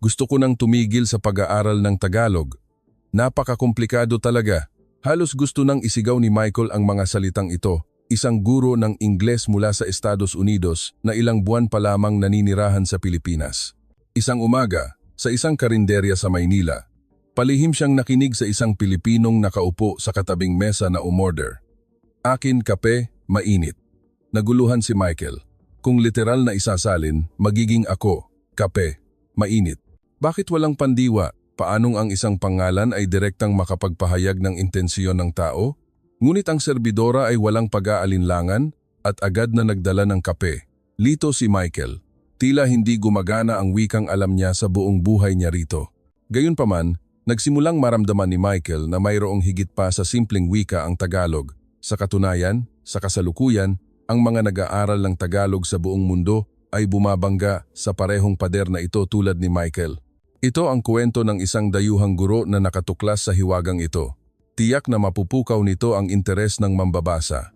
Gusto ko nang tumigil sa pag-aaral ng Tagalog. Napakakomplikado talaga. Halos gusto nang isigaw ni Michael ang mga salitang ito. Isang guro ng Ingles mula sa Estados Unidos na ilang buwan pa lamang naninirahan sa Pilipinas. Isang umaga, sa isang karinderya sa Maynila, palihim siyang nakinig sa isang Pilipinong nakaupo sa katabing mesa na umorder. Akin kape, mainit. Naguluhan si Michael. Kung literal na isasalin, magiging ako, kape, mainit. Bakit walang pandiwa? Paanong ang isang pangalan ay direktang makapagpahayag ng intensyon ng tao? Ngunit ang serbidora ay walang pag-aalinlangan at agad na nagdala ng kape. Lito si Michael. Tila hindi gumagana ang wikang alam niya sa buong buhay niya rito. Gayunpaman, nagsimulang maramdaman ni Michael na mayroong higit pa sa simpleng wika ang Tagalog. Sa katunayan, sa kasalukuyan, ang mga nag-aaral ng Tagalog sa buong mundo ay bumabangga sa parehong pader na ito tulad ni Michael. Ito ang kwento ng isang dayuhang guro na nakatuklas sa hiwagang ito. Tiyak na mapupukaw nito ang interes ng mambabasa.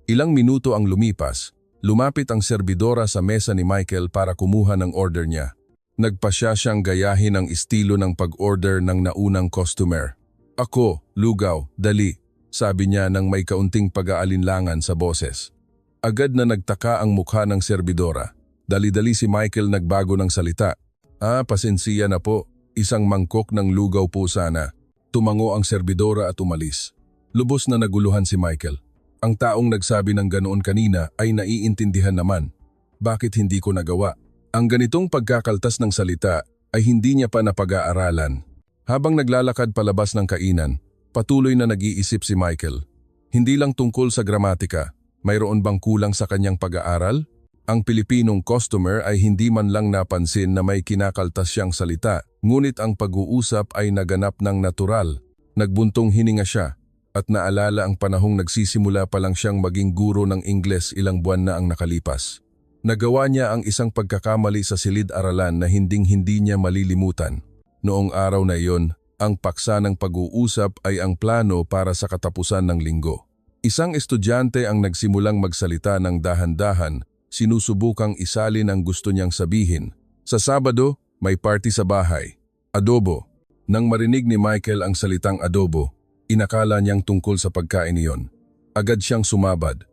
Ilang minuto ang lumipas, lumapit ang serbidora sa mesa ni Michael para kumuha ng order niya. Nagpasya siyang gayahin ang estilo ng pag-order ng naunang customer. Ako, lugaw, dali, sabi niya nang may kaunting pag-aalinlangan sa boses. Agad na nagtaka ang mukha ng serbidora. Dali-dali si Michael nagbago ng salita. Pasensiya na po, isang mangkok ng lugaw po sana. Tumango ang serbidora at umalis. Lubos na naguluhan si Michael. Ang taong nagsabi ng ganoon kanina ay naiintindihan naman. Bakit hindi ko nagawa? Ang ganitong pagkakaltas ng salita ay hindi niya pa napag-aaralan. Habang naglalakad palabas ng kainan, patuloy na nag-iisip si Michael. Hindi lang tungkol sa gramatika, mayroon bang kulang sa kanyang pag-aaral? Ang Pilipinong customer ay hindi man lang napansin na may kinakaltas siyang salita, ngunit ang pag-uusap ay naganap ng natural. Nagbuntong hininga siya at naalala ang panahong nagsisimula pa lang siyang maging guro ng Ingles ilang buwan na ang nakalipas. Nagawa niya ang isang pagkakamali sa silid-aralan na hinding-hindi niya malilimutan. Noong araw na iyon, ang paksa ng pag-uusap ay ang plano para sa katapusan ng linggo. Isang estudyante ang nagsimulang magsalita ng dahan-dahan, sinusubukang isalin ang gusto niyang sabihin. Sa Sabado, may party sa bahay. Adobo. Nang marinig ni Michael ang salitang adobo, inakala niyang tungkol sa pagkain iyon. Agad siyang sumabad.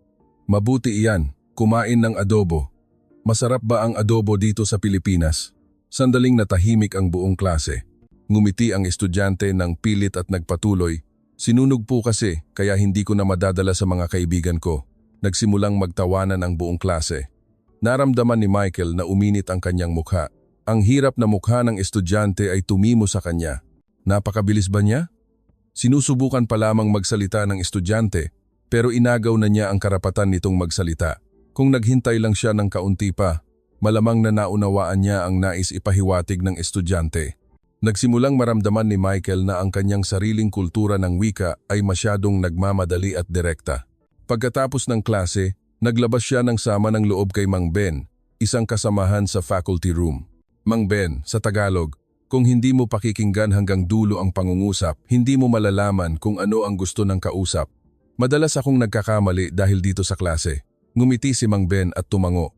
Mabuti iyan, kumain ng adobo. Masarap ba ang adobo dito sa Pilipinas? Sandaling natahimik ang buong klase. Ngumiti ang estudyante ng pilit at nagpatuloy. Sinunog po kasi, kaya hindi ko na madadala sa mga kaibigan ko. Nagsimulang magtawanan ang buong klase. Naramdaman ni Michael na uminit ang kanyang mukha. Ang hirap na mukha ng estudyante ay tumimo sa kanya. Napakabilis ba niya? Sinusubukan pa lamang magsalita ng estudyante, pero inagaw na niya ang karapatan nitong magsalita. Kung naghintay lang siya ng kaunti pa, malamang na naunawaan niya ang nais ipahiwatig ng estudyante. Nagsimulang maramdaman ni Michael na ang kanyang sariling kultura ng wika ay masyadong nagmamadali at direkta. Pagkatapos ng klase, naglabas siya ng sama ng loob kay Mang Ben, isang kasamahan sa faculty room. Mang Ben, sa Tagalog, kung hindi mo pakikinggan hanggang dulo ang pangungusap, hindi mo malalaman kung ano ang gusto ng kausap. Madalas akong nagkakamali dahil dito sa klase. Ngumiti si Mang Ben at tumango.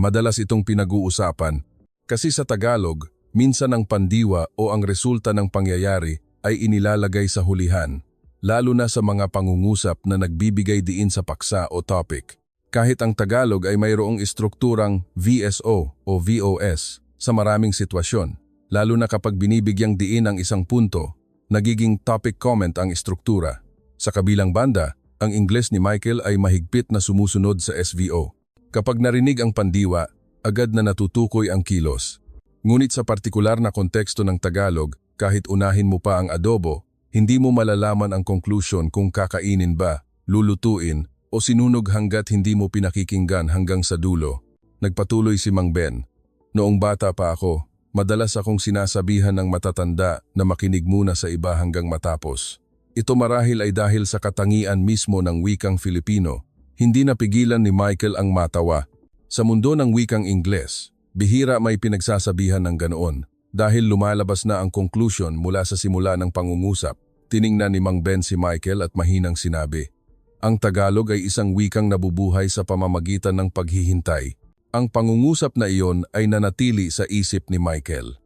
Madalas itong pinag-uusapan. Kasi sa Tagalog, minsan ang pandiwa o ang resulta ng pangyayari ay inilalagay sa hulihan. Lalo na sa mga pangungusap na nagbibigay diin sa paksa o topic. Kahit ang Tagalog ay mayroong istrukturang VSO o VOS sa maraming sitwasyon, lalo na kapag binibigyang diin ang isang punto, nagiging topic comment ang istruktura. Sa kabilang banda, ang Ingles ni Michael ay mahigpit na sumusunod sa SVO. Kapag narinig ang pandiwa, agad na natutukoy ang kilos. Ngunit sa partikular na konteksto ng Tagalog, kahit unahin mo pa ang adobo, hindi mo malalaman ang conclusion kung kakainin ba, lulutuin, o sinunog hanggat hindi mo pinakikinggan hanggang sa dulo. Nagpatuloy si Mang Ben. Noong bata pa ako, madalas akong sinasabihan ng matatanda na makinig muna sa iba hanggang matapos. Ito marahil ay dahil sa katangian mismo ng wikang Filipino. Hindi napigilan ni Michael ang matawa. Sa mundo ng wikang Ingles, bihira may pinagsasabihan ng ganoon. Dahil lumalabas na ang conclusion mula sa simula ng pangungusap, tiningnan ni Mang Ben si Michael at mahinang sinabi, ang Tagalog ay isang wikang nabubuhay sa pamamagitan ng paghihintay. Ang pangungusap na iyon ay nanatili sa isip ni Michael.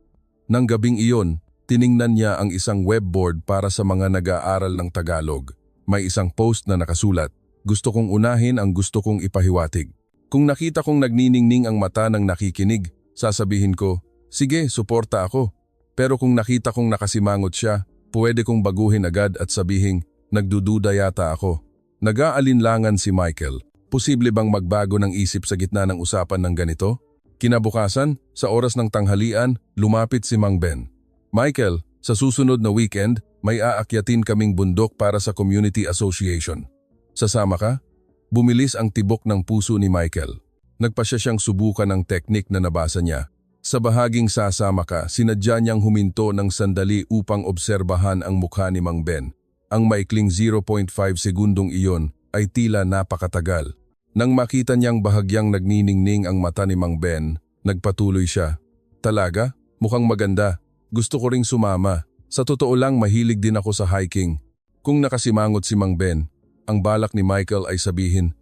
Nang gabing iyon, tiningnan niya ang isang webboard para sa mga nag-aaral ng Tagalog. May isang post na nakasulat, "Gusto kong unahin ang gusto kong ipahiwatig." Kung nakita kong nagniningning ang mata ng nakikinig, sasabihin ko, "Sige, suporta ako." Pero kung nakita kong nakasimangot siya, pwede kong baguhin agad at sabihin, "Nagdududa yata ako." Nag-aalinlangan si Michael. Posible bang magbago ng isip sa gitna ng usapan ng ganito? Kinabukasan, sa oras ng tanghalian, lumapit si Mang Ben. "Michael, sa susunod na weekend, may aakyatin kaming bundok para sa community association. Sasama ka?" Bumilis ang tibok ng puso ni Michael. Nagpasya siyang subukan ang teknik na nabasa niya. Sa bahaging "sasama ka", sinadya niyang huminto ng sandali upang obserbahan ang mukha ni Mang Ben. Ang maikling 0.5 segundong iyon ay tila napakatagal. Nang makita niyang bahagyang nagniningning ang mata ni Mang Ben, nagpatuloy siya. "Talaga? Mukhang maganda. Gusto ko ring sumama. Sa totoo lang, mahilig din ako sa hiking." Kung nakasimangot si Mang Ben, ang balak ni Michael ay sabihin,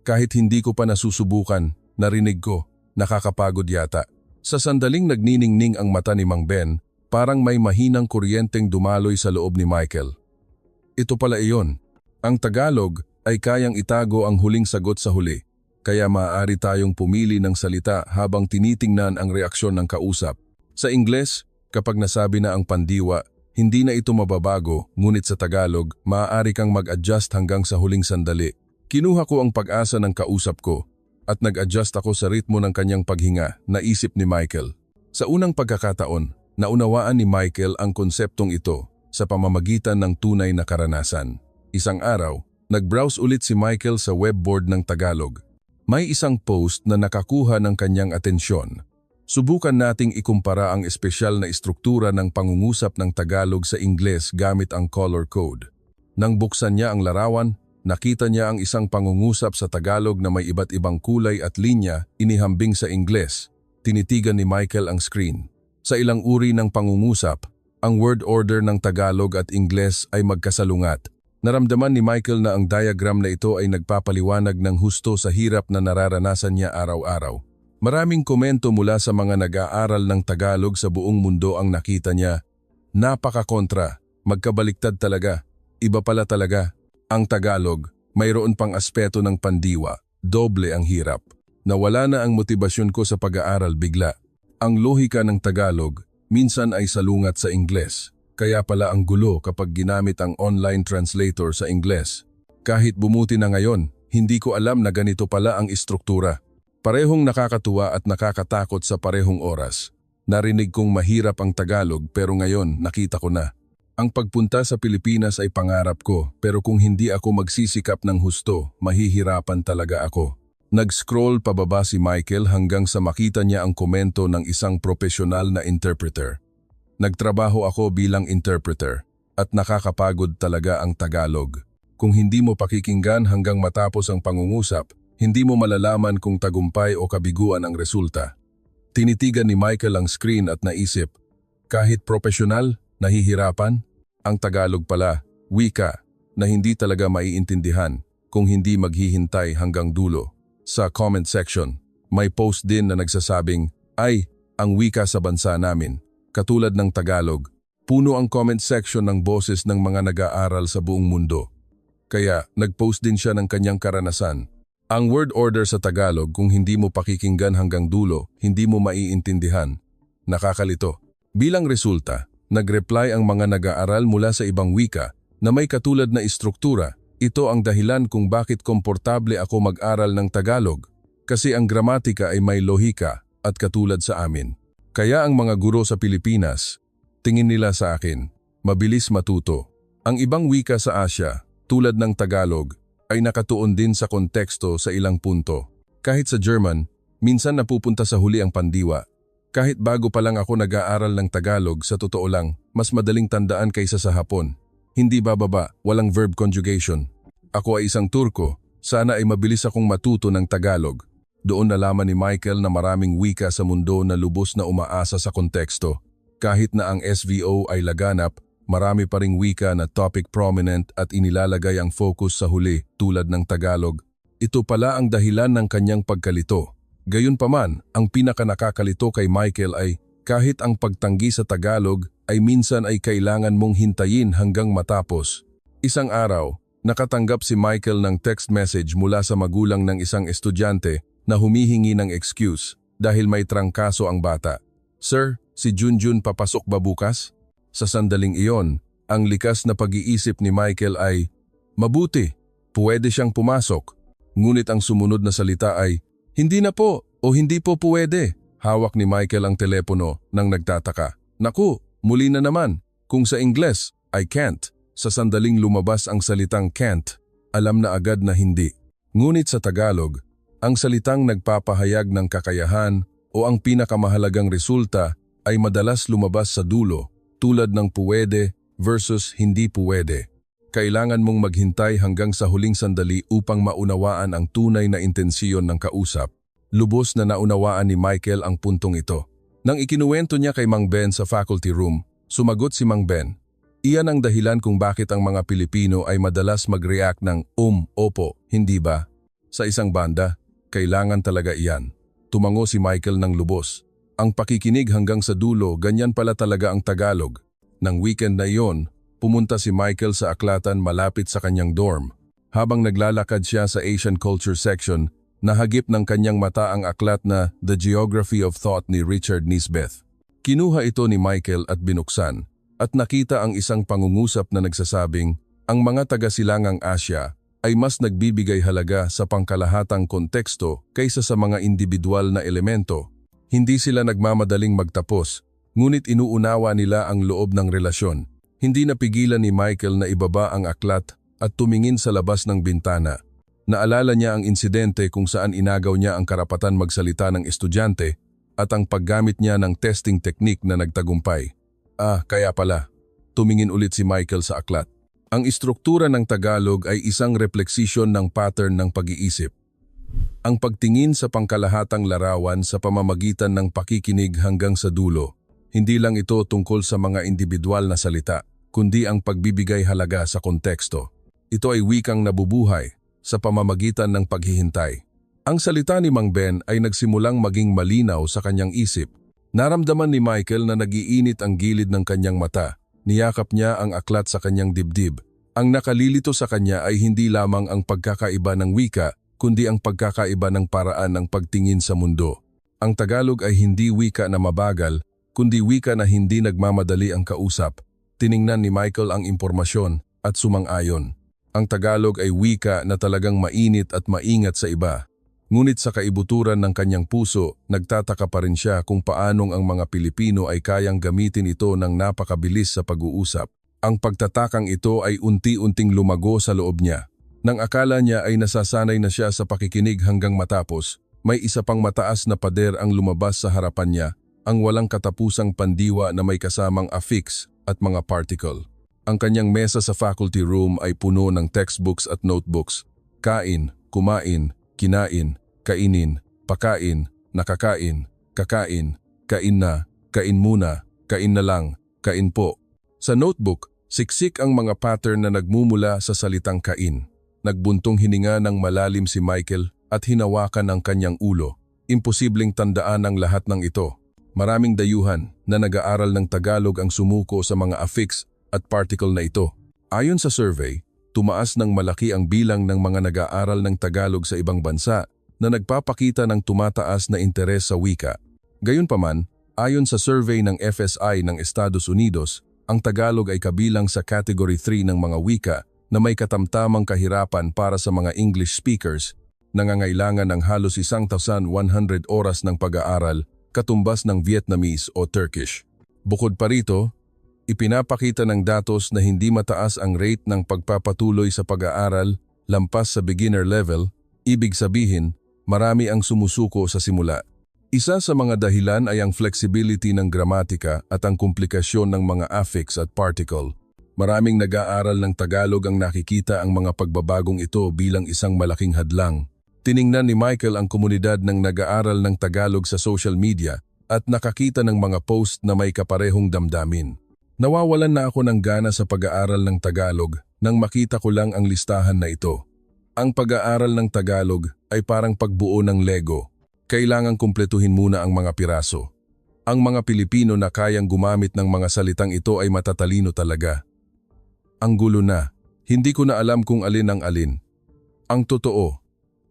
"Kahit hindi ko pa nasusubukan, narinig ko, nakakapagod yata." Sa sandaling nagniningning ang mata ni Mang Ben, parang may mahinang kuryenteng dumaloy sa loob ni Michael. Ito pala iyon. Ang Tagalog ay kayang itago ang huling sagot sa huli, kaya maaari tayong pumili ng salita habang tinitingnan ang reaksyon ng kausap. Sa Ingles, kapag nasabi na ang pandiwa, hindi na ito mababago, ngunit sa Tagalog, maaari kang mag-adjust hanggang sa huling sandali. Kinuha ko ang pag-asa ng kausap ko at nag-adjust ako sa ritmo ng kanyang paghinga, naisip ni Michael. Sa unang pagkakataon, naunawaan ni Michael ang konseptong ito sa pamamagitan ng tunay na karanasan. Isang araw, nag-browse ulit si Michael sa webboard ng Tagalog. May isang post na nakakuha ng kanyang atensyon. Subukan nating ikumpara ang espesyal na istruktura ng pangungusap ng Tagalog sa Ingles gamit ang color code. Nang buksan niya ang larawan, nakita niya ang isang pangungusap sa Tagalog na may iba't ibang kulay at linya inihambing sa Ingles. Tinitigan ni Michael ang screen. Sa ilang uri ng pangungusap, ang word order ng Tagalog at Ingles ay magkasalungat. Naramdaman ni Michael na ang diagram na ito ay nagpapaliwanag ng husto sa hirap na nararanasan niya araw-araw. Maraming komento mula sa mga nag-aaral ng Tagalog sa buong mundo ang nakita niya. "Napaka-kontra, magkabaliktad talaga, iba pala talaga. Ang Tagalog, mayroon pang aspeto ng pandiwa, doble ang hirap. Nawala na ang motibasyon ko sa pag-aaral bigla. Ang lohika ng Tagalog minsan ay salungat sa Ingles. Kaya pala ang gulo kapag ginamit ang online translator sa Ingles. Kahit bumuti na ngayon, hindi ko alam na ganito pala ang istruktura. Parehong nakakatuwa at nakakatakot sa parehong oras. Narinig kong mahirap ang Tagalog pero ngayon nakita ko na. Ang pagpunta sa Pilipinas ay pangarap ko pero kung hindi ako magsisikap ng husto, mahihirapan talaga ako." Nag-scroll pababa si Michael hanggang sa makita niya ang komento ng isang profesional na interpreter. "Nagtrabaho ako bilang interpreter at nakakapagod talaga ang Tagalog. Kung hindi mo pakikinggan hanggang matapos ang pangungusap, hindi mo malalaman kung tagumpay o kabiguan ang resulta." Tinitigan ni Michael ang screen at naisip, kahit profesional, nahihirapan? Ang Tagalog pala, wika, na hindi talaga maiintindihan kung hindi maghihintay hanggang dulo. Sa comment section, may post din na nagsasabing, "Ay, ang wika sa bansa namin. Katulad ng Tagalog." Puno ang comment section ng boses ng mga nag-aaral sa buong mundo. Kaya nag-post din siya ng kanyang karanasan. Ang word order sa Tagalog, kung hindi mo pakikinggan hanggang dulo, hindi mo maiintindihan. Nakakalito. Bilang resulta, nag-reply ang mga nag-aaral mula sa ibang wika na may katulad na istruktura. Ito ang dahilan kung bakit komportable ako mag-aral ng Tagalog, kasi ang gramatika ay may lohika at katulad sa amin. Kaya ang mga guro sa Pilipinas, tingin nila sa akin, mabilis matuto. Ang ibang wika sa Asya, tulad ng Tagalog, ay nakatuon din sa konteksto sa ilang punto. Kahit sa German, minsan napupunta sa huli ang pandiwa. Kahit bago pa lang ako nag-aaral ng Tagalog, sa totoo lang, mas madaling tandaan kaysa sa Hapon. Hindi bababa, walang verb conjugation. Ako ay isang Turko, sana ay mabilis akong matuto ng Tagalog. Doon nalaman ni Michael na maraming wika sa mundo na lubos na umaasa sa konteksto. Kahit na ang SVO ay laganap, marami pa ring wika na topic prominent at inilalagay ang focus sa huli tulad ng Tagalog. Ito pala ang dahilan ng kanyang pagkalito. Gayunpaman, ang pinaka-nakakalito kay Michael ay Kahit ang pagtanggi sa Tagalog ay minsan ay kailangan mong hintayin hanggang matapos. Isang araw, nakatanggap si Michael ng text message mula sa magulang ng isang estudyante na humihingi ng excuse dahil may trangkaso ang bata. Sir, si Junjun papasok ba bukas? Sa sandaling iyon, ang likas na pag-iisip ni Michael ay, mabuti, pwede siyang pumasok. Ngunit ang sumunod na salita ay, hindi na po o hindi po pwede. Hawak ni Michael ang telepono nang nagtataka. Naku, muli na naman. Kung sa Ingles, I can't. Sa sandaling lumabas ang salitang can't, alam na agad na hindi. Ngunit sa Tagalog, ang salitang nagpapahayag ng kakayahan o ang pinakamahalagang resulta ay madalas lumabas sa dulo, tulad ng puwede versus hindi puwede. Kailangan mong maghintay hanggang sa huling sandali upang maunawaan ang tunay na intensyon ng kausap. Lubos na naunawaan ni Michael ang puntong ito. Nang ikinuwento niya kay Mang Ben sa faculty room, sumagot si Mang Ben. Iyan ang dahilan kung bakit ang mga Pilipino ay madalas mag-react ng opo, hindi ba? Sa isang banda, kailangan talaga iyan. Tumango si Michael ng lubos. Ang pakikinig hanggang sa dulo, ganyan pala talaga ang Tagalog. Nang weekend na iyon, pumunta si Michael sa aklatan malapit sa kanyang dorm. Habang naglalakad siya sa Asian Culture section, nahagip ng kanyang mata ang aklat na The Geography of Thought ni Richard Nisbeth. Kinuha ito ni Michael at binuksan, at nakita ang isang pangungusap na nagsasabing, ang mga taga-silangang Asya ay mas nagbibigay halaga sa pangkalahatang konteksto kaysa sa mga individual na elemento. Hindi sila nagmamadaling magtapos, ngunit inuunawa nila ang loob ng relasyon. Hindi napigilan ni Michael na ibaba ang aklat at tumingin sa labas ng bintana. Naalala niya ang insidente kung saan inagaw niya ang karapatan magsalita ng estudyante at ang paggamit niya ng testing technique na nagtagumpay. Kaya pala. Tumingin ulit si Michael sa aklat. Ang istruktura ng Tagalog ay isang refleksisyon ng pattern ng pag-iisip. Ang pagtingin sa pangkalahatang larawan sa pamamagitan ng pakikinig hanggang sa dulo. Hindi lang ito tungkol sa mga individual na salita, kundi ang pagbibigay halaga sa konteksto. Ito ay wikang nabubuhay sa pamamagitan ng paghihintay. Ang salita ni Mang Ben ay nagsimulang maging malinaw sa kanyang isip. Naramdaman ni Michael na nagiinit ang gilid ng kanyang mata. Niyakap niya ang aklat sa kanyang dibdib. Ang nakalilito sa kanya ay hindi lamang ang pagkakaiba ng wika, kundi ang pagkakaiba ng paraan ng pagtingin sa mundo. Ang Tagalog ay hindi wika na mabagal, kundi wika na hindi nagmamadali ang kausap. Tiningnan ni Michael ang impormasyon at sumang-ayon. Ang Tagalog ay wika na talagang mainit at maingat sa iba. Ngunit sa kaibuturan ng kanyang puso, nagtataka pa rin siya kung paanong ang mga Pilipino ay kayang gamitin ito ng napakabilis sa pag-uusap. Ang pagtatakang ito ay unti-unting lumago sa loob niya. Nang akala niya ay nasasanay na siya sa pakikinig hanggang matapos, may isa pang mataas na pader ang lumabas sa harapan niya, ang walang katapusang pandiwa na may kasamang affix at mga particle. Ang kanyang mesa sa faculty room ay puno ng textbooks at notebooks. Kain, kumain, kinain, kainin, pakain, nakakain, kakain, kain na, kain muna, kain na lang, kain po. Sa notebook, siksik ang mga pattern na nagmumula sa salitang kain. Nagbuntong hininga ng malalim si Michael at hinawakan ang kanyang ulo. Imposibleng tandaan ang lahat ng ito. Maraming dayuhan na nag-aaral ng Tagalog ang sumuko sa mga affix at particle na ito. Ayon sa survey, tumaas ng malaki ang bilang ng mga nag-aaral ng Tagalog sa ibang bansa na nagpapakita ng tumataas na interes sa wika. Gayunpaman, ayon sa survey ng FSI ng Estados Unidos, ang Tagalog ay kabilang sa Category 3 ng mga wika na may katamtamang kahirapan para sa mga English speakers, nangangailangan ng halos 1,100 oras ng pag-aaral, katumbas ng Vietnamese o Turkish. Bukod pa rito, ipinapakita ng datos na hindi mataas ang rate ng pagpapatuloy sa pag-aaral lampas sa beginner level, ibig sabihin, marami ang sumusuko sa simula. Isa sa mga dahilan ay ang flexibility ng gramatika at ang komplikasyon ng mga affix at particle. Maraming nag-aaral ng Tagalog ang nakikita ang mga pagbabagong ito bilang isang malaking hadlang. Tiningnan ni Michael ang komunidad ng nag-aaral ng Tagalog sa social media at nakakita ng mga post na may kaparehong damdamin. Nawawalan na ako ng gana sa pag-aaral ng Tagalog nang makita ko lang ang listahan na ito. Ang pag-aaral ng Tagalog ay parang pagbuo ng Lego. Kailangang kumpletuhin muna ang mga piraso. Ang mga Pilipino na kayang gumamit ng mga salitang ito ay matatalino talaga. Ang gulo na. Hindi ko na alam kung alin ang alin. Ang totoo,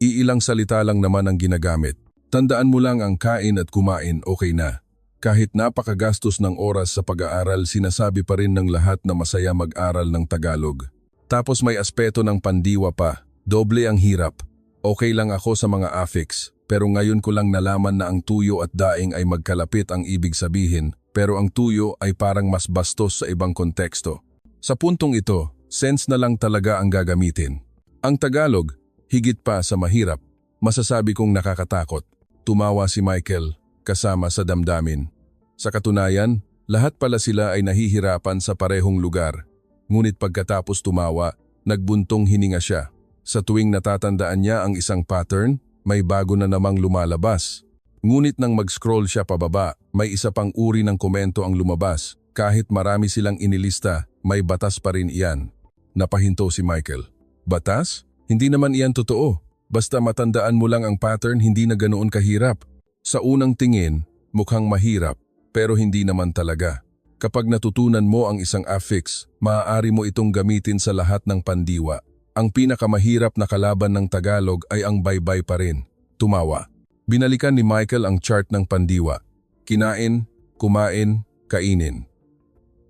iilang salita lang naman ang ginagamit. Tandaan mo lang ang kain at kumain, okay na. Kahit napakagastos ng oras sa pag-aaral, sinasabi pa rin ng lahat na masaya mag-aral ng Tagalog. Tapos may aspeto ng pandiwa pa, doble ang hirap. Okay lang ako sa mga affix, pero ngayon ko lang nalaman na ang tuyo at daing ay magkalapit ang ibig sabihin, pero ang tuyo ay parang mas bastos sa ibang konteksto. Sa puntong ito, sense na lang talaga ang gagamitin. Ang Tagalog, higit pa sa mahirap, masasabi kong nakakatakot. Tumawa si Michael, kasama sa damdamin. Sa katunayan, lahat pala sila ay nahihirapan sa parehong lugar. Ngunit pagkatapos tumawa, nagbuntong hininga siya. Sa tuwing natatandaan niya ang isang pattern, may bago na namang lumalabas. Ngunit nang mag-scroll siya pababa, may isa pang uri ng komento ang lumabas. Kahit marami silang inilista, may batas pa rin iyan. Napahinto si Michael. Batas? Hindi naman iyan totoo. Basta matandaan mo lang ang pattern, hindi na ganoon kahirap. Sa unang tingin, mukhang mahirap, pero hindi naman talaga. Kapag natutunan mo ang isang affix, maaari mo itong gamitin sa lahat ng pandiwa. Ang pinakamahirap na kalaban ng Tagalog ay ang baybay pa rin. Tumawa. Binalikan ni Michael ang chart ng pandiwa. Kinain, kumain, kainin.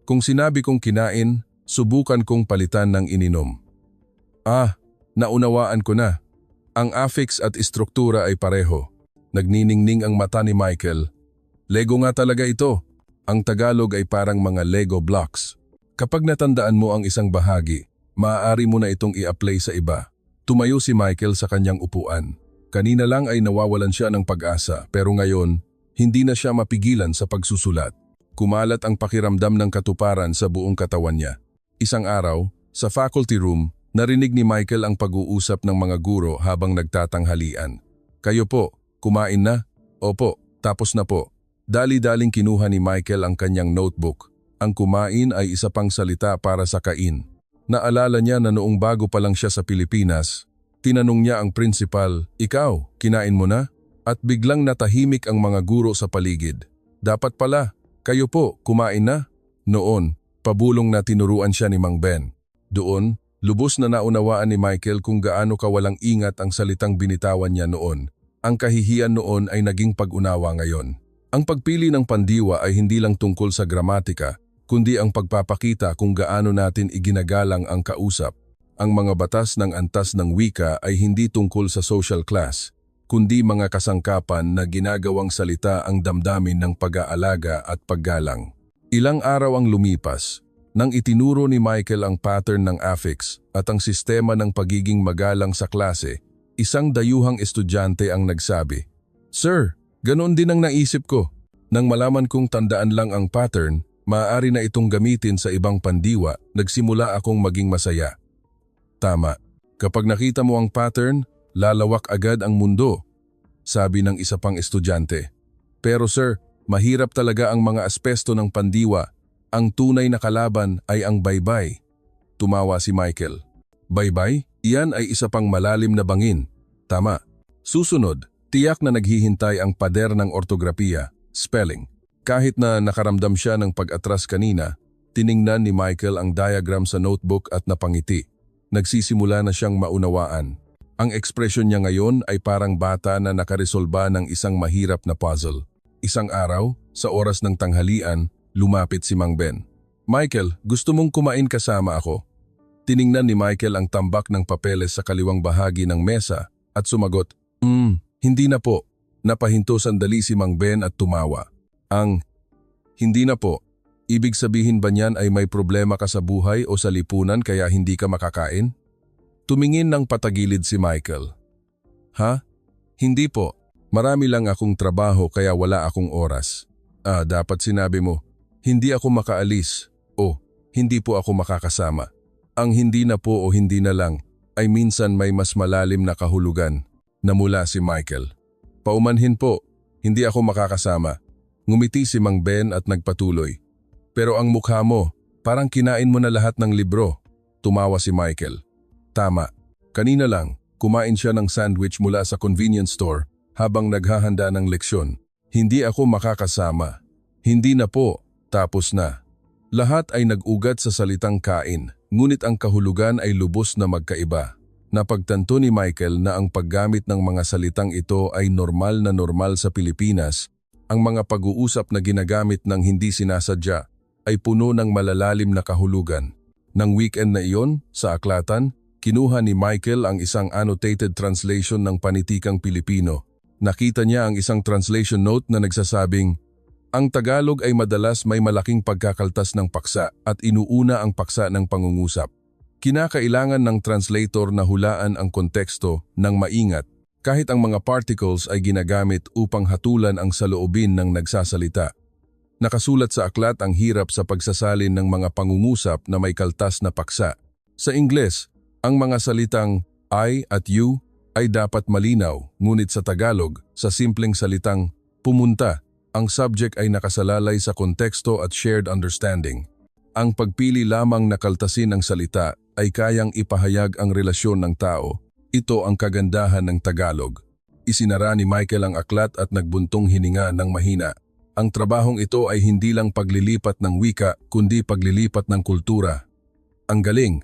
Kung sinabi kong kinain, subukan kong palitan ng ininom. Naunawaan ko na. Ang affix at istruktura ay pareho. Nagniningning ang mata ni Michael. Lego nga talaga ito. Ang Tagalog ay parang mga Lego blocks. Kapag natandaan mo ang isang bahagi, maaari mo na itong i-apply sa iba. Tumayo si Michael sa kanyang upuan. Kanina lang ay nawawalan siya ng pag-asa, pero ngayon, hindi na siya mapigilan sa pagsusulat. Kumalat ang pakiramdam ng katuparan sa buong katawan niya. Isang araw, sa faculty room, narinig ni Michael ang pag-uusap ng mga guro habang nagtatanghalian. Kayo po, kumain na? Opo, tapos na po. Dali-daling kinuha ni Michael ang kanyang notebook. Ang kumain ay isa pang salita para sa kain. Naalala niya na noong bago pa lang siya sa Pilipinas, tinanong niya ang principal, "Ikaw, kinain mo na?" At biglang natahimik ang mga guro sa paligid. Dapat pala, kayo po, kumain na? Noon, pabulong na tinuruan siya ni Mang Ben. Doon, lubos na naunawaan ni Michael kung gaano kawalang ingat ang salitang binitawan niya noon. Ang kahihiyan noon ay naging pag-unawa ngayon. Ang pagpili ng pandiwa ay hindi lang tungkol sa gramatika, kundi ang pagpapakita kung gaano natin iginagalang ang kausap. Ang mga batas ng antas ng wika ay hindi tungkol sa social class, kundi mga kasangkapan na ginagawang salita ang damdamin ng pag-aalaga at paggalang. Ilang araw ang lumipas, nang itinuro ni Michael ang pattern ng affix at ang sistema ng pagiging magalang sa klase, isang dayuhang estudyante ang nagsabi, "Sir, ganoon din ang naisip ko. Nang malaman kong tandaan lang ang pattern, maaari na itong gamitin sa ibang pandiwa, nagsimula akong maging masaya." Tama. Kapag nakita mo ang pattern, lalawak agad ang mundo, sabi ng isa pang estudyante. Pero sir, mahirap talaga ang mga aspeto ng pandiwa. Ang tunay na kalaban ay ang baybay. Tumawa si Michael. Baybay? Iyan ay isa pang malalim na bangin. Tama. Susunod, tiyak na naghihintay ang pader ng ortografiya, spelling. Kahit na nakaramdam siya ng pag-atras kanina, tiningnan ni Michael ang diagram sa notebook at napangiti. Nagsisimula na siyang maunawaan. Ang ekspresyon niya ngayon ay parang bata na nakaresolba ng isang mahirap na puzzle. Isang araw, sa oras ng tanghalian, lumapit si Mang Ben. "Michael, gusto mong kumain kasama ako?" Tiningnan ni Michael ang tambak ng papeles sa kaliwang bahagi ng mesa at sumagot, Hindi na po." Napahinto sandali si Mang Ben at tumawa. Hindi na po. Ibig sabihin ba niyan ay may problema ka sa buhay o sa lipunan kaya hindi ka makakain? Tumingin ng patagilid si Michael. Ha? Hindi po. Marami lang akong trabaho kaya wala akong oras. Dapat sinabi mo, hindi ako makaalis o hindi po ako makakasama. Ang hindi na po o hindi na lang ay minsan may mas malalim na kahulugan. Namula si Michael. Paumanhin po, hindi ako makakasama. Ngumiti si Mang Ben at nagpatuloy. Pero ang mukha mo, parang kinain mo na lahat ng libro. Tumawa si Michael. Tama. Kanina lang, kumain siya ng sandwich mula sa convenience store habang naghahanda ng leksyon. Hindi ako makakasama. Hindi na po, tapos na. Lahat ay nag-ugat sa salitang kain, ngunit ang kahulugan ay lubos na magkaiba. Napagtanto ni Michael na ang paggamit ng mga salitang ito ay normal na normal sa Pilipinas. Ang mga pag-uusap na ginagamit ng hindi sinasadya ay puno ng malalalim na kahulugan. Nang weekend na iyon, sa aklatan, kinuha ni Michael ang isang annotated translation ng panitikang Pilipino. Nakita niya ang isang translation note na nagsasabing, ang Tagalog ay madalas may malaking pagkakaltas ng paksa at inuuna ang paksa ng pangungusap. Kinakailangan ng translator na hulaan ang konteksto ng maingat kahit ang mga particles ay ginagamit upang hatulan ang saloobin ng nagsasalita. Nakasulat sa aklat ang hirap sa pagsasalin ng mga pangungusap na may kaltas na paksa. Sa Ingles, ang mga salitang I at you ay dapat malinaw, ngunit sa Tagalog, sa simpleng salitang pumunta, ang subject ay nakasalalay sa konteksto at shared understanding. Ang pagpili lamang na kaltasin ang salita ay kayang ipahayag ang relasyon ng tao. Ito ang kagandahan ng Tagalog. Isinara ni Michael ang aklat at nagbuntong hininga ng mahina. Ang trabahong ito ay hindi lang paglilipat ng wika, kundi paglilipat ng kultura. Ang galing!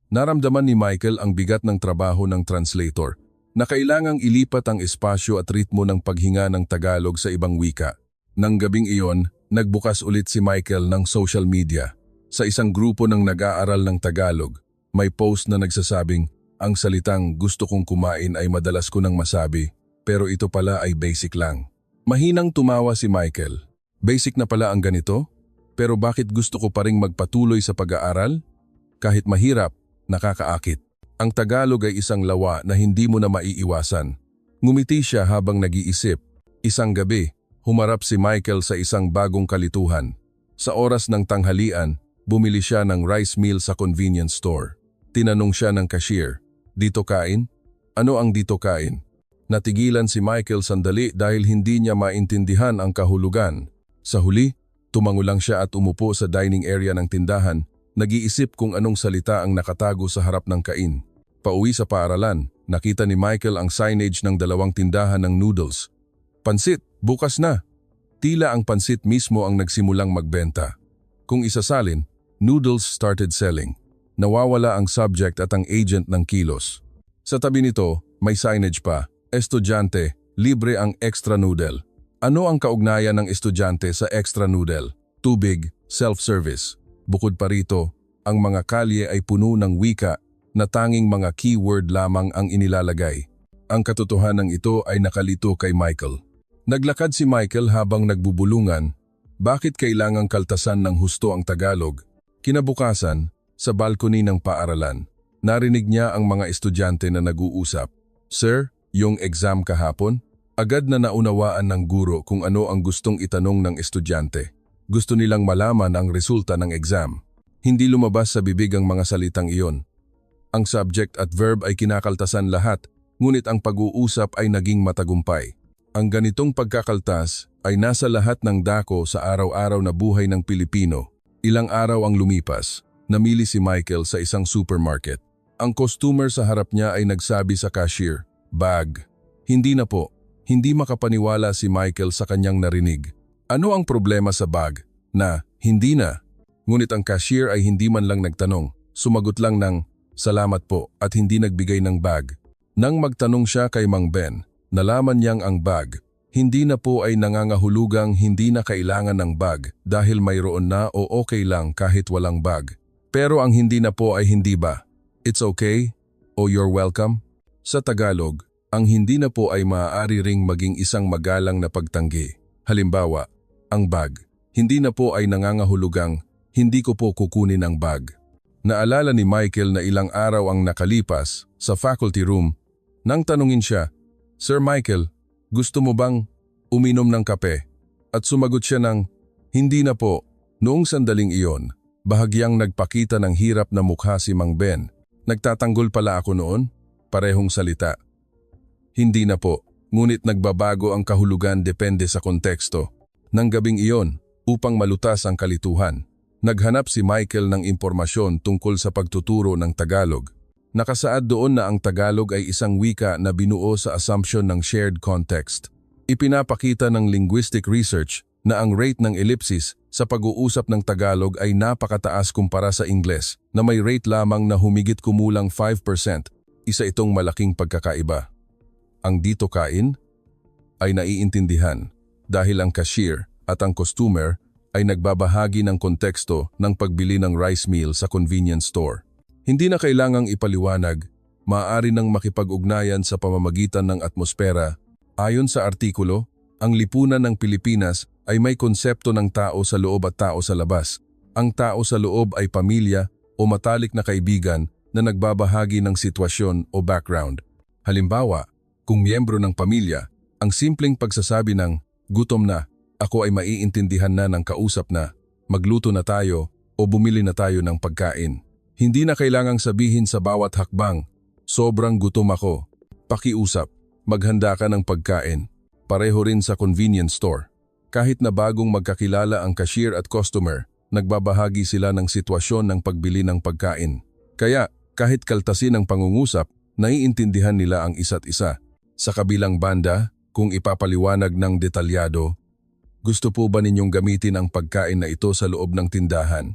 Naramdaman ni Michael ang bigat ng trabaho ng translator, na kailangang ilipat ang espasyo at ritmo ng paghinga ng Tagalog sa ibang wika. Nang gabing iyon, nagbukas ulit si Michael ng social media. Sa isang grupo ng nag-aaral ng Tagalog, may post na nagsasabing, ang salitang gusto kong kumain ay madalas ko nang masabi, pero ito pala ay basic lang. Mahinang tumawa si Michael. Basic na pala ang ganito? Pero bakit gusto ko pa ring magpatuloy sa pag-aaral? Kahit mahirap, nakakaakit. Ang Tagalog ay isang lawa na hindi mo na maiiwasan. Ngumiti siya habang nag-iisip. Isang gabi, humarap si Michael sa isang bagong kalituhan. Sa oras ng tanghalian, bumili siya ng rice meal sa convenience store. Tinanong siya ng cashier, "Dito kain?" "Ano ang dito kain?" Natigilan si Michael sandali dahil hindi niya maintindihan ang kahulugan. Sa huli, tumango lang siya at umupo sa dining area ng tindahan, nag-iisip kung anong salita ang nakatago sa harap ng kain. Pauwi sa paaralan, nakita ni Michael ang signage ng dalawang tindahan ng noodles. Pansit, bukas na! Tila ang pansit mismo ang nagsimulang magbenta. Kung isasalin, noodles started selling. Nawawala ang subject at ang agent ng kilos. Sa tabi nito, may signage pa, estudyante, libre ang extra noodle. Ano ang kaugnayan ng estudyante sa extra noodle? Tubig, self-service. Bukod pa rito, ang mga kalye ay puno ng wika na tanging mga keyword lamang ang inilalagay. Ang katotohanan ito ay nakalito kay Michael. Naglakad si Michael habang nagbubulungan. Bakit kailangang kaltasan ng husto ang Tagalog? Kinabukasan, sa balcony ng paaralan, narinig niya ang mga estudyante na nag-uusap. "Sir, yung exam kahapon?" Agad na naunawaan ng guro kung ano ang gustong itanong ng estudyante. Gusto nilang malaman ang resulta ng exam. Hindi lumabas sa bibig ang mga salitang iyon. Ang subject at verb ay kinakaltasan lahat, ngunit ang pag-uusap ay naging matagumpay. Ang ganitong pagkakaltas ay nasa lahat ng dako sa araw-araw na buhay ng Pilipino. Ilang araw ang lumipas, namili si Michael sa isang supermarket. Ang customer sa harap niya ay nagsabi sa cashier, "Bag." Hindi na po. Hindi makapaniwala si Michael sa kanyang narinig. Ano ang problema sa bag? Na, hindi na. Ngunit ang cashier ay hindi man lang nagtanong. Sumagot lang ng, "Salamat po," at hindi nagbigay ng bag. Nang magtanong siya kay Mang Ben, nalaman niyang ang bag. Hindi na po ay nangangahulugang hindi na kailangan ng bag dahil mayroon na o okay lang kahit walang bag. Pero ang hindi na po ay hindi ba? It's okay? O you're welcome? Sa Tagalog, ang hindi na po ay maaari ring maging isang magalang na pagtanggi. Halimbawa, ang bag. Hindi na po ay nangangahulugang, "Hindi ko po kukunin ang bag." Naalala ni Michael na ilang araw ang nakalipas sa faculty room. Nang tanungin siya, "Sir Michael, gusto mo bang uminom ng kape?" At sumagot siya ng, "Hindi na po." Noong sandaling iyon, bahagyang nagpakita ng hirap na mukha si Mang Ben. "Nagtatanggol pala ako noon?" Parehong salita. Hindi na po, ngunit nagbabago ang kahulugan depende sa konteksto. Nang gabing iyon, upang malutas ang kalituhan, naghanap si Michael ng impormasyon tungkol sa pagtuturo ng Tagalog. Nakasaad doon na ang Tagalog ay isang wika na binuo sa assumption ng shared context. Ipinapakita ng linguistic research na ang rate ng ellipsis sa pag-uusap ng Tagalog ay napakataas kumpara sa Ingles na may rate lamang na humigit kumulang 5%. Isa itong malaking pagkakaiba. Ang dito kain ay naiintindihan dahil ang cashier at ang customer ay nagbabahagi ng konteksto ng pagbili ng rice meal sa convenience store. Hindi na kailangang ipaliwanag, maaari nang makipag-ugnayan sa pamamagitan ng atmosfera. Ayon sa artikulo, ang lipunan ng Pilipinas ay may konsepto ng tao sa loob at tao sa labas. Ang tao sa loob ay pamilya o matalik na kaibigan na nagbabahagi ng sitwasyon o background. Halimbawa, kung miyembro ng pamilya, ang simpleng pagsasabi ng, "Gutom na, ako ay maiintindihan na ng kausap na, magluto na tayo o bumili na tayo ng pagkain." Hindi na kailangang sabihin sa bawat hakbang, "Sobrang gutom ako." Pakiusap, maghanda ka ng pagkain. Pareho rin sa convenience store. Kahit na bagong magkakilala ang cashier at customer, nagbabahagi sila ng sitwasyon ng pagbili ng pagkain. Kaya, kahit kaltasin ang pangungusap, naiintindihan nila ang isa't isa. Sa kabilang banda, kung ipapaliwanag ng detalyado, gusto po ba ninyong gamitin ang pagkain na ito sa loob ng tindahan?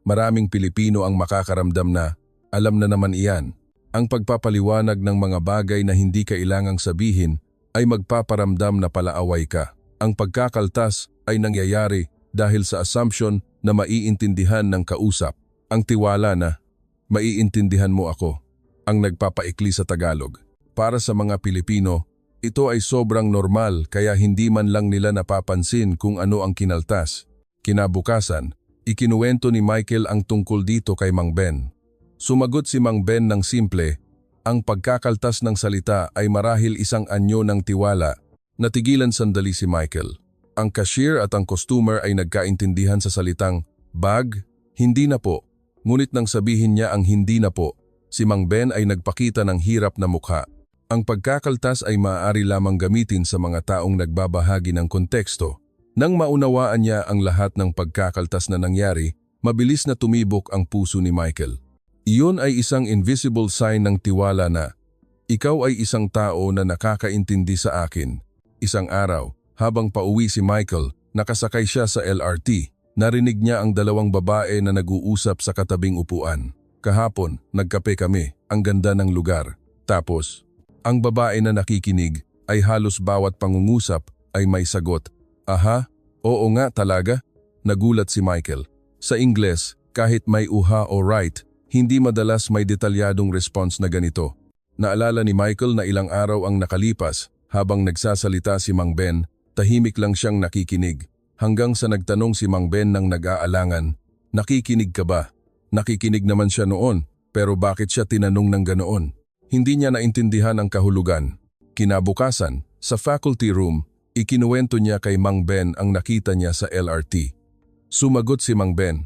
Maraming Pilipino ang makakaramdam na, alam na naman iyan. Ang pagpapaliwanag ng mga bagay na hindi kailangang sabihin ay magpaparamdam na palaaway ka. Ang pagkakaltas ay nangyayari dahil sa assumption na maiintindihan ng kausap. Ang tiwala na, maiintindihan mo ako, ang nagpapaikli sa Tagalog. Para sa mga Pilipino, ito ay sobrang normal kaya hindi man lang nila napapansin kung ano ang kinaltas. Kinabukasan, ikinuwento ni Michael ang tungkol dito kay Mang Ben. Sumagot si Mang Ben ng simple, ang pagkakaltas ng salita ay marahil isang anyo ng tiwala. Natigilan sandali si Michael. Ang cashier at ang customer ay nagkaintindihan sa salitang, bag? Hindi na po. Ngunit nang sabihin niya ang hindi na po, si Mang Ben ay nagpakita ng hirap na mukha. Ang pagkakaltas ay maaari lamang gamitin sa mga taong nagbabahagi ng konteksto. Nang maunawaan niya ang lahat ng pagkakaltas na nangyari, mabilis na tumibok ang puso ni Michael. Iyon ay isang invisible sign ng tiwala na, ikaw ay isang tao na nakakaintindi sa akin. Isang araw, habang pauwi si Michael, nakasakay siya sa LRT. Narinig niya ang dalawang babae na nag-uusap sa katabing upuan. Kahapon, nagkape kami, ang ganda ng lugar. Tapos, ang babae na nakikinig ay halos bawat pangungusap ay may sagot. Aha, oo nga talaga? Nagulat si Michael. Sa Ingles, kahit may uha o right, hindi madalas may detalyadong response na ganito. Naalala ni Michael na ilang araw ang nakalipas, habang nagsasalita si Mang Ben, tahimik lang siyang nakikinig. Hanggang sa nagtanong si Mang Ben ng nag-aalangan, nakikinig ka ba? Nakikinig naman siya noon, pero bakit siya tinanong ng ganoon? Hindi niya naintindihan ang kahulugan. Kinabukasan, sa faculty room, ikinuwento niya kay Mang Ben ang nakita niya sa LRT. Sumagot si Mang Ben,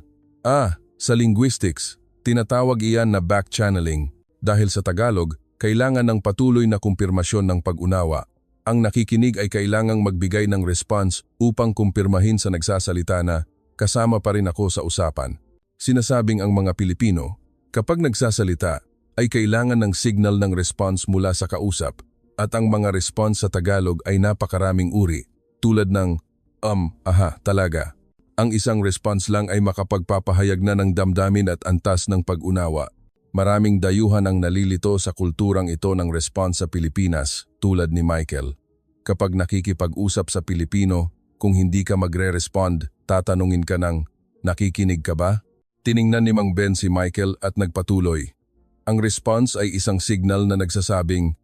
sa linguistics, tinatawag iyan na back-channeling. Dahil sa Tagalog, kailangan ng patuloy na kumpirmasyon ng pag-unawa. Ang nakikinig ay kailangang magbigay ng response upang kumpirmahin sa nagsasalita na, kasama pa rin ako sa usapan. Sinasabing ang mga Pilipino, kapag nagsasalita, ay kailangan ng signal ng response mula sa kausap. At ang mga response sa Tagalog ay napakaraming uri, tulad ng, aha, talaga. Ang isang response lang ay makapagpapahayag na ng damdamin at antas ng pag-unawa. Maraming dayuhan ang nalilito sa kulturang ito ng response sa Pilipinas, tulad ni Michael. Kapag nakikipag-usap sa Pilipino, kung hindi ka magre-respond, tatanungin ka ng, nakikinig ka ba? Tiningnan ni Mang Ben si Michael at nagpatuloy. Ang response ay isang signal na nagsasabing,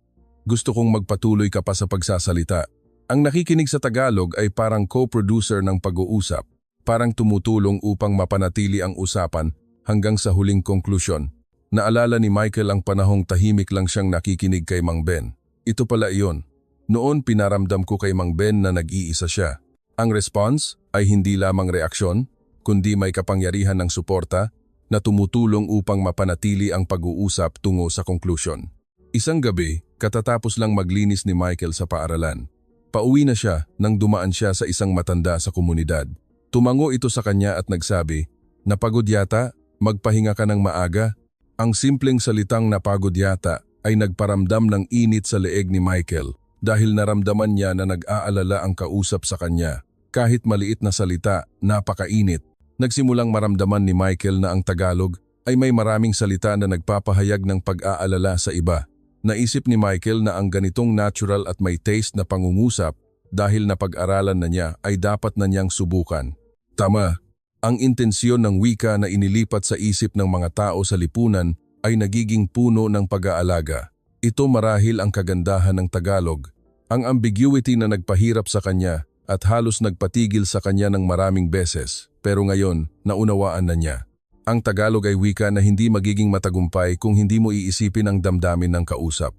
gusto kong magpatuloy ka pa sa pagsasalita. Ang nakikinig sa Tagalog ay parang co-producer ng pag-uusap, parang tumutulong upang mapanatili ang usapan hanggang sa huling konklusyon. Naalala ni Michael ang panahong tahimik lang siyang nakikinig kay Mang Ben. Ito pala iyon. Noon pinaramdam ko kay Mang Ben na nag-iisa siya. Ang response ay hindi lamang reaksyon, kundi may kapangyarihan ng suporta na tumutulong upang mapanatili ang pag-uusap tungo sa konklusyon. Isang gabi, katatapos lang maglinis ni Michael sa paaralan. Pauwi na siya nang dumaan siya sa isang matanda sa komunidad. Tumango ito sa kanya at nagsabi, napagod yata, magpahinga ka ng maaga. Ang simpleng salitang napagod yata ay nagparamdam ng init sa leeg ni Michael dahil naramdaman niya na nag-aalala ang kausap sa kanya. Kahit maliit na salita, napakainit. Nagsimulang maramdaman ni Michael na ang Tagalog ay may maraming salita na nagpapahayag ng pag-aalala sa iba. Naisip ni Michael na ang ganitong natural at may taste na pangungusap dahil napag-aralan na niya ay dapat na niyang subukan. Tama, ang intensyon ng wika na inilipat sa isip ng mga tao sa lipunan ay nagiging puno ng pag-aalaga. Ito marahil ang kagandahan ng Tagalog, ang ambiguity na nagpahirap sa kanya at halos nagpatigil sa kanya ng maraming beses, pero ngayon naunawaan na niya. Ang Tagalog ay wika na hindi magiging matagumpay kung hindi mo iisipin ang damdamin ng kausap.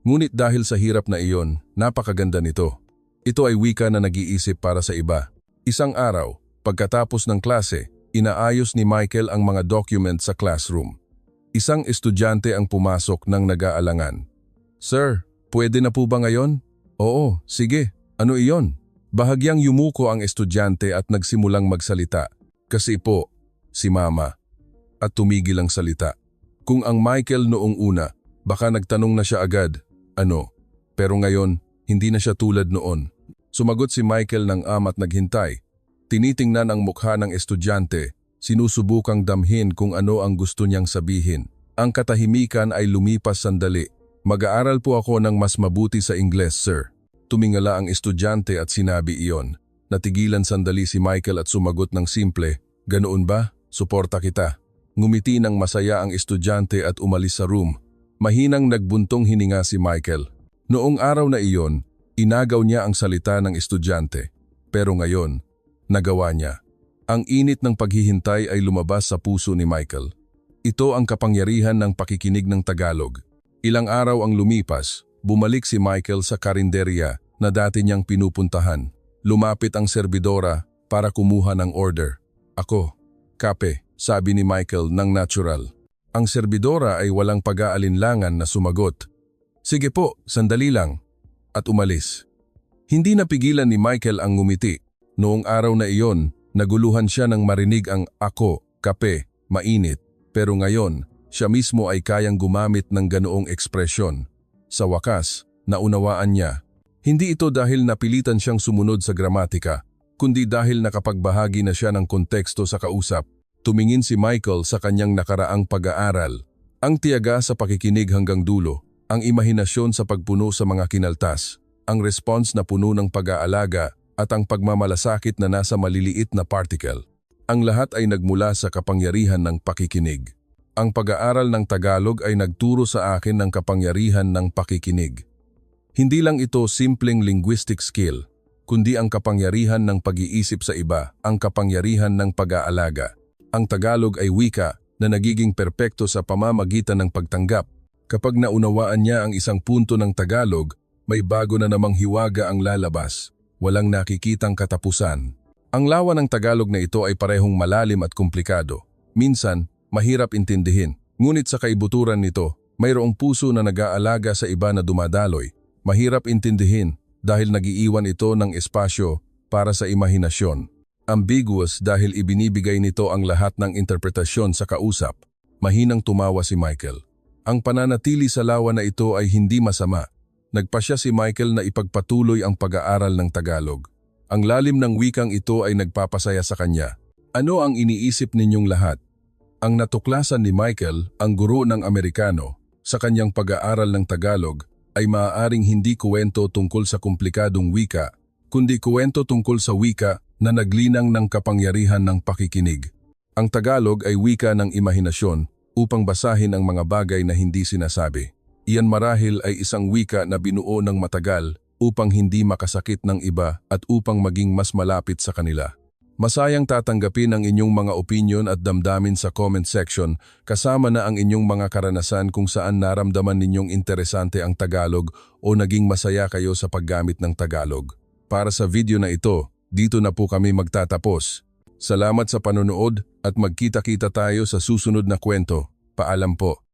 Ngunit dahil sa hirap na iyon, napakaganda nito. Ito ay wika na nag-iisip para sa iba. Isang araw, pagkatapos ng klase, inaayos ni Michael ang mga document sa classroom. Isang estudyante ang pumasok ng nag-aalangan. "Sir, pwede na po ba ngayon?" "Oo, sige. Ano iyon?" Bahagyang yumuko ang estudyante at nagsimulang magsalita. "Kasi po, si Mama." At tumigil ang salita. Kung ang Michael noong una, baka nagtanong na siya agad, "Ano?" Pero ngayon, hindi na siya tulad noon. Sumagot si Michael ng at naghintay. Tinitingnan ang mukha ng estudyante, sinusubukang damhin kung ano ang gusto niyang sabihin. Ang katahimikan ay lumipas sandali. "Mag-aaral po ako ng mas mabuti sa Ingles, sir." Tumingala ang estudyante at sinabi iyon. Natigilan sandali si Michael at sumagot ng simple, "Ganoon ba? Suporta kita." Ngumiti ng masaya ang estudyante at umalis sa room. Mahinang nagbuntong hininga si Michael. Noong araw na iyon, inagaw niya ang salita ng estudyante. Pero ngayon, nagawa niya. Ang init ng paghihintay ay lumabas sa puso ni Michael. Ito ang kapangyarihan ng pakikinig ng Tagalog. Ilang araw ang lumipas, bumalik si Michael sa karinderya na dati niyang pinupuntahan. Lumapit ang serbidora para kumuha ng order. "Ako, kape," sabi ni Michael ng natural. Ang serbidora ay walang pag-aalinlangan na sumagot, "Sige po, sandali lang," at umalis. Hindi napigilan ni Michael ang ngumiti. Noong araw na iyon, naguluhan siya nang marinig ang "ako, kape, mainit." Pero ngayon, siya mismo ay kayang gumamit ng ganoong ekspresyon. Sa wakas, naunawaan niya. Hindi ito dahil napilitan siyang sumunod sa gramatika, kundi dahil nakapagbahagi na siya ng konteksto sa kausap. Tumingin si Michael sa kanyang nakaraang pag-aaral. Ang tiyaga sa pakikinig hanggang dulo, ang imahinasyon sa pagpuno sa mga kinaltas, ang response na puno ng pag-aalaga at ang pagmamalasakit na nasa maliliit na particle. Ang lahat ay nagmula sa kapangyarihan ng pakikinig. Ang pag-aaral ng Tagalog ay nagturo sa akin ng kapangyarihan ng pakikinig. Hindi lang ito simpleng linguistic skill, kundi ang kapangyarihan ng pag-iisip sa iba, ang kapangyarihan ng pag-aalaga. Ang Tagalog ay wika na nagiging perpekto sa pamamagitan ng pagtanggap. Kapag naunawaan niya ang isang punto ng Tagalog, may bago na namang hiwaga ang lalabas. Walang nakikitang katapusan. Ang lawa ng Tagalog na ito ay parehong malalim at komplikado. Minsan, mahirap intindihin. Ngunit sa kaibuturan nito, mayroong puso na nag-aalaga sa iba na dumadaloy. Mahirap intindihin dahil nag-iiwan ito ng espasyo para sa imahinasyon. Ambiguous dahil ibinibigay nito ang lahat ng interpretasyon sa kausap. Mahinang tumawa si Michael. Ang pananatili sa lawa na ito ay hindi masama. Nagpasya si Michael na ipagpatuloy ang pag-aaral ng Tagalog. Ang lalim ng wikang ito ay nagpapasaya sa kanya. Ano ang iniisip ninyong lahat? Ang natuklasan ni Michael, ang guro ng Amerikano, sa kanyang pag-aaral ng Tagalog ay maaaring hindi kuwento tungkol sa komplikadong wika, kundi kuwento tungkol sa wika na naglinang ng kapangyarihan ng pakikinig. Ang Tagalog ay wika ng imahinasyon upang basahin ang mga bagay na hindi sinasabi. Iyan marahil ay isang wika na binuo ng matagal upang hindi makasakit ng iba at upang maging mas malapit sa kanila. Masayang tatanggapin ang inyong mga opinyon at damdamin sa comment section kasama na ang inyong mga karanasan kung saan naramdaman ninyong interesante ang Tagalog o naging masaya kayo sa paggamit ng Tagalog. Para sa video na ito, dito na po kami magtatapos. Salamat sa panonood at magkita-kita tayo sa susunod na kwento. Paalam po.